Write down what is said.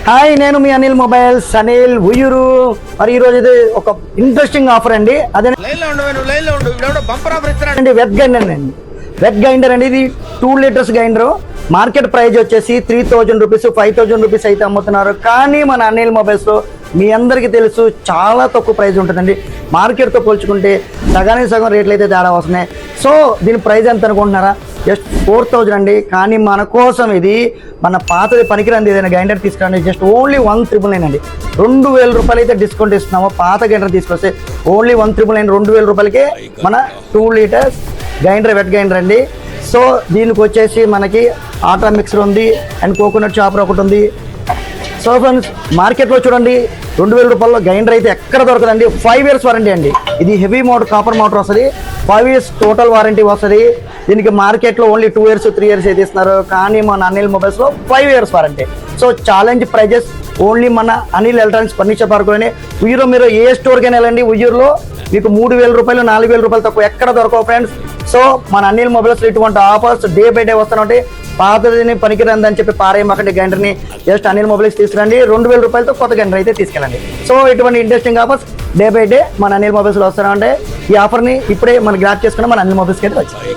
Hi, నేను మీ Anil mobiles Anil Uyyuru. మరి ఈ రోజు ఇది ఒక ఇంట్రెస్టింగ్ ఆఫర్ అండి. అదే వెట్ గ్రైండర్ అండి. వెట్ గ్రైండర్ అండి. ఇది 2 లీటర్స్ గ్రైండర్. మార్కెట్ ప్రైస్ వచ్చేసి 3000 రూపీస్ 5000 రూపీస్ అయితే అమ్ముతున్నారు. కానీ మన అనిల్ మొబైల్స్లో మీ అందరికీ తెలుసు చాలా తక్కువ ప్రైస్ ఉంటుందండి. మార్కెట్తో పోల్చుకుంటే సగానికి సగం రేట్లు అయితే తేడా వస్తున్నాయి. సో దీని ప్రైస్ ఎంత అనుకుంటున్నారా? జస్ట్ 4000 అండి. కానీ మన కోసం ఇది మన పాతది పనికిరంది ఏదైనా గ్రైండర్ తీసుకురండి. జస్ట్ ఓన్లీ 1999 అండి. 2000 రూపాయలు అయితే డిస్కౌంట్ ఇస్తున్నాము. పాత గ్రైండర్ తీసుకొస్తే ఓన్లీ 1999 2000 రూపాయలకే మన 2 లీటర్స్ గ్రైండర్ వెట్ గ్రైండర్ అండి. సో దీనికి వచ్చేసి మనకి ఆటా మిక్సర్ ఉంది అండ్ కోకోనట్ చాపర్ ఒకటి ఉంది. సో ఫ్రెండ్స్, మార్కెట్లో చూడండి 2000 రూపాయల్లో గ్రైండర్ అయితే ఎక్కడ దొరకదండి. 5 ఇయర్స్ వారంటీ అండి. ఇది హెవీ మోటార్, కాపర్ మోటార్ వస్తుంది. 5 ఇయర్స్ టోటల్ వారంటీ వస్తుంది. దీనికి మార్కెట్లో ఓన్లీ 2 ఇయర్స్ 3 ఇయర్స్ అయితే ఇస్తున్నారు. కానీ మన అనిల్ మొబైల్స్లో 5 years warranty. So challenge prices only మన అనిల్ ఎలక్ట్రానిక్స్ ఫర్నిచర్ పార్క్లోనే. ఉయ్యూరులో మీరు ఏ స్టోర్కైనా వెళ్ళండి, ఉయ్యూరులో మీకు 3000 రూపాయలు 4000 రూపాయలు తక్కువ ఎక్కడ దొరకవు ఫ్రెండ్స్. సో మన అనిల్ మొబైల్స్లో ఇటువంటి ఆఫర్స్ డే బై డే వస్తానంటే పాతదిని పనికిరందని చెప్పి పారేయమాకండి గ్రైండర్ని. జస్ట్ అనిల్ మొబైల్స్ తీసుకురండి. 2000 రూపాయలతో కొత్త గ్రైండర్ అయితే తీసుకెళ్ళండి. సో ఇటువంటి interesting offers day by day మన అనిల్ మొబైల్స్లో వస్తానంటే ఈ ఆఫర్ని ఇప్పుడే మనం గ్రాప్ చేసుకుని మన అనిల్ మొబైల్స్కి అయితే వచ్చాయి.